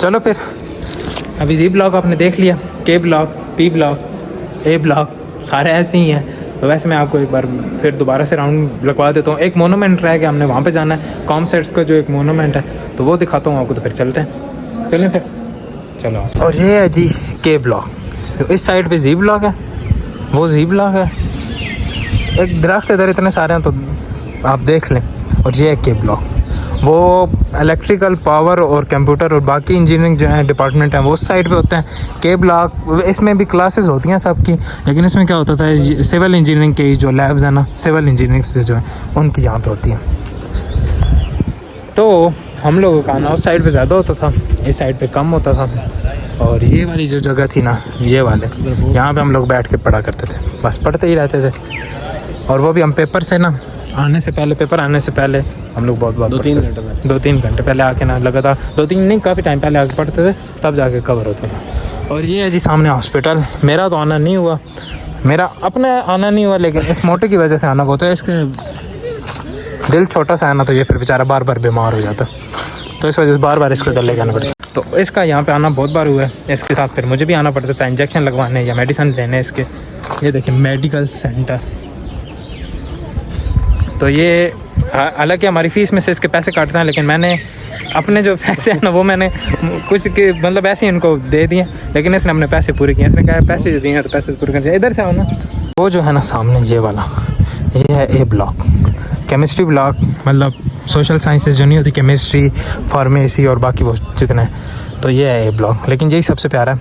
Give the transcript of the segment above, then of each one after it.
चलो फिर अभी जी ब्लॉक आपने देख लिया, के ब्लॉक, पी ब्लॉक, ए ब्लॉक सारे ऐसे ही हैं। तो वैसे मैं आपको एक बार फिर दोबारा से राउंड लगवा देता हूँ। एक मोनूमेंट रह गया, हमने वहाँ पे जाना है, कॉमसेट्स का जो एक मोनूमेंट है तो वो दिखाता हूँ आपको। तो फिर चलते हैं, चलें फिर, चलो। और ये है जी के ब्लॉक, इस साइड पे जी ब्लॉक है, वो जी ब्लॉक है, एक दरख्त इधर इतने सारे हैं तो आप देख लें। और ये है के ब्लॉक, वो इलेक्ट्रिकल पावर और कंप्यूटर और बाकी इंजीनियरिंग जो है डिपार्टमेंट है वो उस साइड पे होते हैं। के ब्लॉक इसमें भी क्लासेस होती हैं सबकी, लेकिन इसमें क्या होता था, सिविल इंजीनियरिंग के जो लैब्स हैं ना, सिविल इंजीनियरिंग से जो है उनकी यहाँ पे होती है। तो हम लोगों का आना उस साइड पे ज़्यादा होता था, इस साइड पे कम होता था। और ये वाली जो जगह थी ना, ये वाले, यहाँ पे हम लोग बैठ के पढ़ा करते थे, बस पढ़ते ही रहते थे। और वो भी हम पेपर से ना आने से पहले, पेपर आने से पहले हम लोग बहुत 2-3 घंटे पहले आके ना, लगातार 2-3 नहीं, काफ़ी टाइम पहले आके पढ़ते थे, तब जाके कवर होता था। और ये है जी सामने हॉस्पिटल। मेरा तो आना नहीं हुआ, मेरा अपना आना नहीं हुआ, लेकिन इस मोटे की वजह से आना बहुत है। इसके दिल छोटा सा है ना, तो ये फिर बेचारा बार बार बीमार हो जाता, तो इस वजह से बार बार इसको इधर लेके आना पड़ता। तो इसका यहाँ पे आना बहुत बार हुआ है। इसके साथ फिर मुझे भी आना पड़ता था इंजेक्शन लगवाने या मेडिसिन लेने इसके। ये देखिए मेडिकल सेंटर। तो ये हालांकि हमारी फ़ीस में से इसके पैसे काटते हैं, लेकिन मैंने अपने जो पैसे हैं ना वो मैंने कुछ के मतलब ऐसे ही इनको दे दिए, लेकिन इसने अपने पैसे पूरे किए। इसने कहा पैसे जो दिए हैं तो पैसे पूरे कर दिए। इधर से आओ ना, वो जो है ना सामने ये वाला, ये है ए ब्लॉक, केमिस्ट्री ब्लॉक, मतलब सोशल साइंसेज जो नहीं होती, केमिस्ट्री, फार्मेसी और बाकी वो जितने, तो ये है ए ब्लॉक। लेकिन यही सबसे प्यारा है,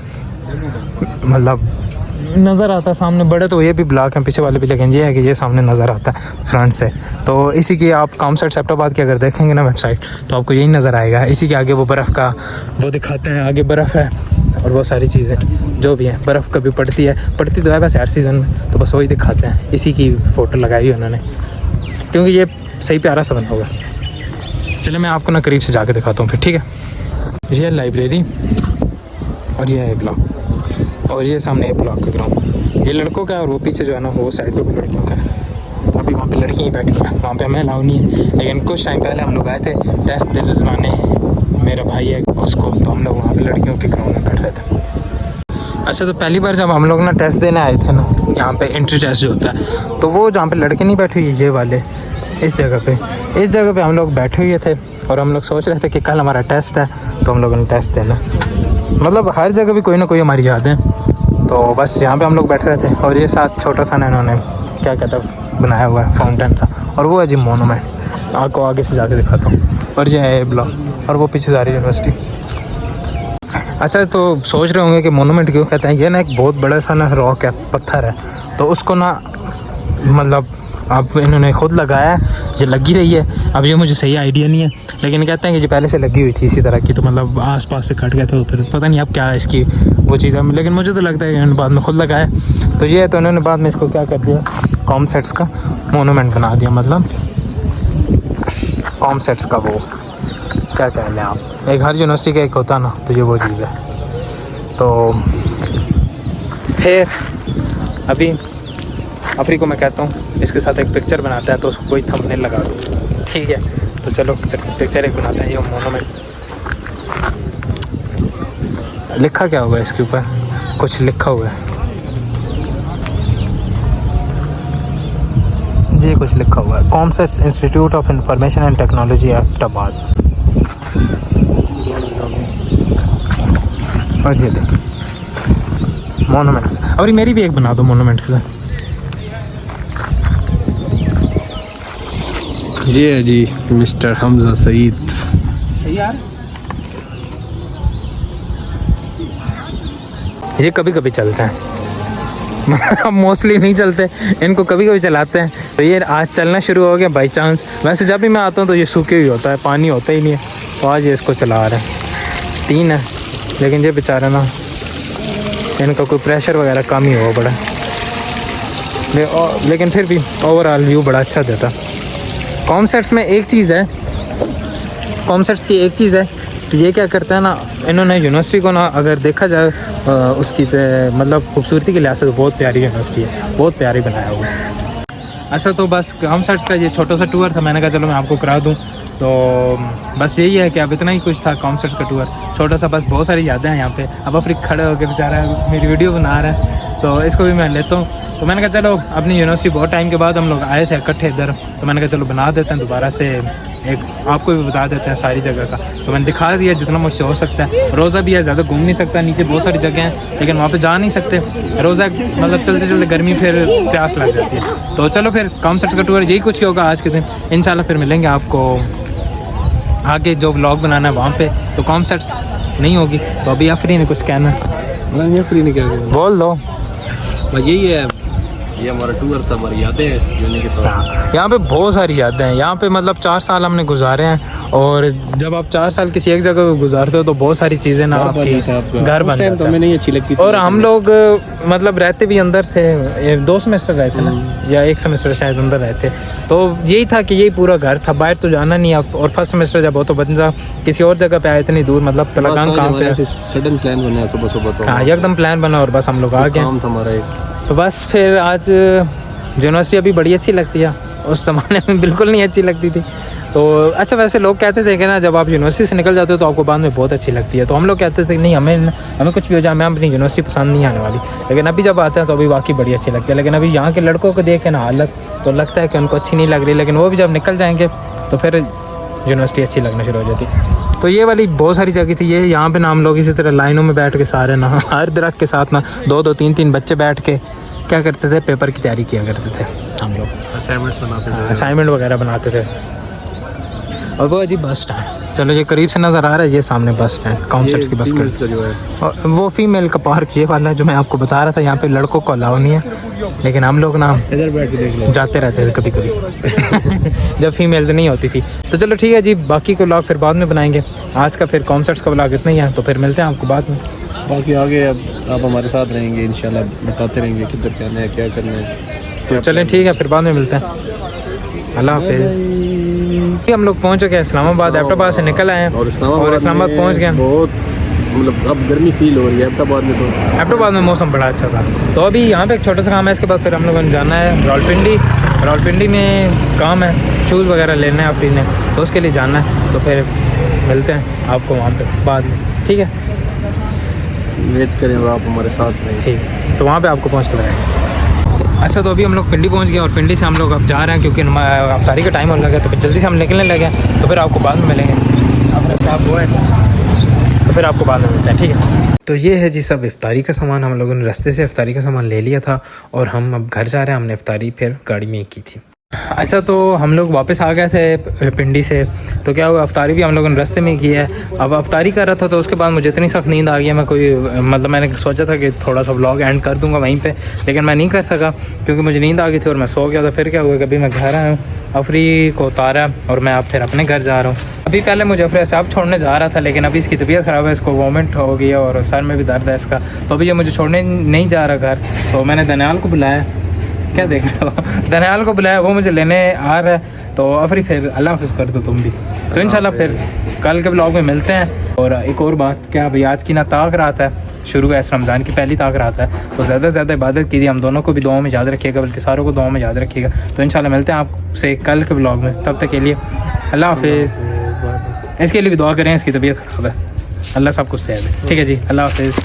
मतलब नज़र आता है सामने। बड़े तो ये भी ब्लॉक हैं पीछे वाले भी, लेकिन ये है कि ये सामने नज़र आता है फ्रंट से। तो इसी की आप कॉमसेट सेप्टाबाद की अगर देखेंगे ना वेबसाइट, तो आपको यही नज़र आएगा। इसी के आगे वो बर्फ़ का वो दिखाते हैं, आगे बर्फ़ है और वो सारी चीज़ें जो भी हैं, बर्फ़ कभी पड़ती तो है वैसे हर सीज़न में, तो बस वही दिखाते हैं। इसी की फ़ोटो लगाई है उन्होंने, क्योंकि ये सही प्यारा सा बना होगा। चलिए मैं आपको ना करीब से जाके दिखाता हूँ फिर, ठीक है। ये है लाइब्रेरी और ये है ब्लॉक, और ये सामने ए ब्लॉक का ग्राउंड, ये लड़कों का है, और वो पीछे जो है ना वो साइड पे भी लड़कियों का है। तो अभी वहाँ पे लड़की ही बैठी है, वहाँ पे हमें अलाउ नहीं है। लेकिन कुछ टाइम पहले हम लोग आए थे टेस्ट दिलवाने, मेरा भाई है उसको, तो हम लोग वहाँ पे लड़कियों के ग्राउंड में बैठ रहे थे। अच्छा, तो पहली बार जब हम लोग ना टेस्ट देने आए थे ना, यहाँ पे एंट्री टेस्ट जो होता है, तो वो जहाँ पे लड़के नहीं बैठे हुए, ये वाले इस जगह पे हम लोग बैठे हुए थे। और हम लोग सोच रहे थे कि कल हमारा टेस्ट है, तो हम लोगों ने टेस्ट देना। मतलब हर जगह भी कोई ना कोई हमारी यादें, तो बस यहाँ पे हम लोग बैठ रहे थे। और ये साथ छोटा सा ना इन्होंने क्या कहता बनाया हुआ है फाउंटेन सा, और वो है जी मोनूमेंट। आपको आगे से जाके दिखाता हूँ। और ये है ए ब्लॉक, और वो पीछे सारी यूनिवर्सिटी। अच्छा, तो सोच रहे होंगे कि मोनूमेंट क्यों कहते हैं। ये ना एक बहुत बड़ा सा ना रॉक है, पत्थर है, तो उसको ना मतलब अब इन्होंने खुद लगाया है, ये लगी रही है। अब ये मुझे सही आइडिया नहीं है, लेकिन कहते हैं कि ये पहले से लगी हुई थी इसी तरह की, तो मतलब आसपास से कट गया था, तो फिर पता नहीं अब क्या है इसकी वो चीज़ है, लेकिन मुझे तो लगता है इन्होंने बाद में खुद लगाया। तो ये है, तो इन्होंने बाद में इसको क्या कर दिया, कॉमसेट्स का मोनूमेंट बना दिया। मतलब कॉमसेट्स का वो क्या कह लें आप, एक हर यूनिवर्सिटी का एक होता ना, तो ये वो चीज़ है। तो फिर अभी अफरी को मैं कहता हूँ इसके साथ एक पिक्चर बनाता है, तो उसको कोई थंबनेल लगा दो, ठीक है। तो चलो फिर पिक्चर एक बनाते हैं। ये मोनूमेंट लिखा क्या होगा इसके ऊपर, कुछ लिखा हुआ है, ये कुछ लिखा हुआ है, COMSATS Institute of Information and Technology सेप्टाबाद। और ये देखिए मोनूमेंट्स। और मेरी भी एक बना दो मोनूमेंट के साथ। ये है जी मिस्टर हमजा सईद। सही यार, ये कभी कभी चलते हैं, मोस्टली नहीं चलते, इनको कभी कभी चलाते हैं। तो ये आज चलना शुरू हो गया बाई चांस। वैसे जब भी मैं आता हूँ तो ये सूखे हुई होता है, पानी होता ही नहीं है, तो आज ये इसको चला रहे हैं। 3 है, लेकिन ये बेचारा ना, इनका कोई प्रेशर वगैरह कम ही हो बड़ा, लेकिन फिर भी ओवरऑल व्यू बड़ा अच्छा देता। कॉमसेट्स में एक चीज़ है, कॉमसेट्स की एक चीज़ है कि ये क्या करता है ना, इन्होंने यूनिवर्सिटी को ना अगर देखा जाए उसकी मतलब खूबसूरती के लिहाज से तो बहुत प्यारी यूनिवर्सिटी है, बहुत प्यारी बनाया हुआ है। अच्छा तो बस कॉन्सर्ट्स का ये छोटा सा टूर था, मैंने कहा चलो मैं आपको करा दूँ। तो बस यही है कि अब इतना ही कुछ था कॉन्सर्ट्स का टूर, छोटा सा, बस बहुत सारी यादें हैं यहाँ पे। अब अफ्रीक खड़े होकर बेचारा मेरी वीडियो बना रहा है, तो इसको भी मैं लेता हूँ। तो मैंने कहा चलो अपनी यूनिवर्सिटी बहुत टाइम के बाद हम लोग आए थे इकट्ठे इधर, तो मैंने कहा चलो बना देते हैं दोबारा से, एक आपको भी बता देते हैं सारी जगह का। तो मैंने दिखा दिया जितना मुझसे हो सकता है। रोज़ा भी है, ज़्यादा घूम नहीं सकता, नीचे बहुत सारी जगह हैं लेकिन वहाँ पे जा नहीं सकते। रोज़ा मतलब चलते चलते गर्मी फिर प्यास लग जाती है। तो चलो फिर कॉन्सर्ट्स का टूर यही कुछ होगा आज के दिन। इंशाल्लाह फिर मिलेंगे आपको आगे, जो व्लॉग बनाना है वहाँ पे। तो कॉन्सर्ट्स नहीं होगी, तो अभी आफरी ने कुछ कहना है, फ्री नहीं क्या बोल दो। बस यही है, ये हमारा टूर था, हमारी यादें हैं जीने के साथ। यहाँ पे बहुत सारी यादें हैं। यहाँ पे मतलब 4 साल हमने गुजारे हैं, और जब आप 4 साल किसी एक जगह पे गुजारते हो तो बहुत सारी चीज़ें ना आपकी घर बन जाता तो हमें नहीं अच्छी लगती थी। और हम लोग मतलब रहते भी अंदर थे, 2 सेमेस्टर रहे थे ना, या 1 सेमेस्टर शायद अंदर रहते। तो यही था कि यही पूरा घर था, बाहर तो जाना नहीं आप। और फर्स्ट सेमेस्टर जब हो तो बंदा किसी और जगह पे आए, इतनी दूर, मतलब तलगान कहाँ पे, सडन प्लान बना सुबह सुबह। तो हाँ एकदम प्लान बना और बस हम लोग आ गए। तो बस फिर आज यूनिवर्सिटी अभी बड़ी अच्छी लगती है, उस ज़माने में बिल्कुल नहीं अच्छी लगती थी। तो अच्छा, वैसे लोग कहते थे कि ना जब आप यूनिवर्सिटी से निकल जाते हो तो आपको बाद में बहुत अच्छी लगती है। तो हम लोग कहते थे कि नहीं, हमें कुछ भी हो जाए, हमें अपनी यूनिवर्सिटी पसंद नहीं आने वाली। लेकिन अभी जब आते हैं तो अभी वाकई बड़ी अच्छी लगती है। लेकिन अभी यहाँ के लड़कों को देख के ना हालत, तो लगता है कि उनको अच्छी नहीं लग रही, लेकिन वो भी जब निकल जाएंगे तो फिर यूनिवर्सिटी अच्छी लगना शुरू हो जाती है। तो ये वाली बहुत सारी जगह थी, ये यहाँ पे ना हम लोग इसी तरह लाइनों में बैठ के सारे ना हर दरख्त के साथ ना 2-2 3-3 बच्चे बैठ के क्या करते थे, पेपर की तैयारी किया करते थे हम लोग, असाइनमेंट वगैरह बनाते थे। और वो अजी बस स्टैंड, चलो ये करीब से नज़र आ रहा है, ये सामने बस स्टैंड, कॉन्सर्ट्स की बस का जो है। और वो फीमेल का पार्क ये वाला जो मैं आपको बता रहा था, यहाँ पे लड़कों को अलाउ नहीं है, लेकिन हम लोग ना इधर बैठ के देख जाते रहते थे कभी कभी जब फीमेल्स नहीं होती थी। तो चलो ठीक है जी, बाकी को व्लॉग फिर बाद में बनाएंगे। आज का फिर कॉन्सर्ट्स का व्लॉग इतना ही है, तो फिर मिलते हैं आपको बाद में। बाकी आगे अब आप हमारे साथ रहेंगे इंशाल्लाह, बताते रहेंगे किधर जाना है, क्या करना है। तो चलें ठीक है, फिर बाद में मिलते हैं। अल्लाह हाफिज़। हम लोग पहुँच गए इस्लामाबाद, एबटाबाद से निकल आए हैं और इस्लामाबाद पहुँच गए। बहुत मतलब अब गर्मी फील हो रही है एबटाबाद में। तो एबटाबाद में मौसम बड़ा अच्छा था। तो अभी यहाँ पे एक छोटा सा काम है, इसके बाद फिर हम लोगों ने जाना है रावलपिंडी में काम है, शूज़ वगैरह लेना है अपनी ने, तो उसके लिए जाना है। तो फिर मिलते हैं आपको वहाँ पे बाद में, ठीक है? वेट करें और आप हमारे साथ रहें, ठीक। तो वहाँ पे आपको पहुँच के लगाएंगे। अच्छा, तो अभी हम लोग पिंडी पहुँच गए और पिंडी से हम लोग अब जा रहे हैं क्योंकि अफ्तारी का टाइम होने लगा, तो फिर जल्दी से हम निकलने लगे। तो फिर आपको बाद में मिलेंगे, अपने साथ वो है, तो फिर आपको बाद में मिलते हैं, ठीक है? तो ये है जी सब इफ्तारी का सामान, हम लोगों ने रास्ते से इफ्तारी का सामान ले लिया था और हम अब घर जा रहे हैं। हमने इफ्तारी फिर गाड़ी में की थी। अच्छा, तो हम लोग वापस आ गए थे पिंडी से, तो क्या हुआ, अफ्तारी भी हम लोगों ने रास्ते में की है। अब अफ्तारी कर रहा था तो उसके बाद मुझे इतनी सख्त नींद आ गई, मैं मतलब मैंने सोचा था कि थोड़ा सा व्लॉग एंड कर दूंगा वहीं पे, लेकिन मैं नहीं कर सका क्योंकि मुझे नींद आ गई थी और मैं सो गया था। फिर क्या हुआ, कभी मैं घर आया हूँ, अफरी को उतारा और मैं अब फिर अपने घर जा रहा हूँ। अभी पहले मुझे अफरी साहब छोड़ने जा रहा था, लेकिन अभी इसकी तबीयत ख़राब है, इसको वोमिट हो गई है और सर में भी दर्द है इसका, तो अभी ये मुझे छोड़ने नहीं जा रहा घर। तो मैंने दनियाल को बुलाया, क्या देख रहे हो, दनियाल को बुलाया, वो मुझे लेने आ रहा है। तो अफरी फिर अल्लाह हाफ़िज़ कर दो तुम भी। तो इंशाल्लाह फिर कल के ब्लॉग में मिलते हैं। और एक और बात, क्या भाई आज की ना ताक रात है, शुरू है इस रमज़ान की पहली ताक रात है, तो ज़्यादा से ज़्यादा इबादत कीजिए। हम दोनों को भी दुआओं में याद रखिएगा, बल्कि सारों को दुआओं में याद रखिएगा। तो इंशाल्लाह मिलते हैं आपसे कल के ब्लॉग में, तब तक के लिए अल्लाह हाफ़िज़। इसके लिए भी दुआ करें, इसकी तबीयत ख़राब है, अल्लाह सब कुछ सेहत है, ठीक है जी, अल्लाह हाफ़िज़।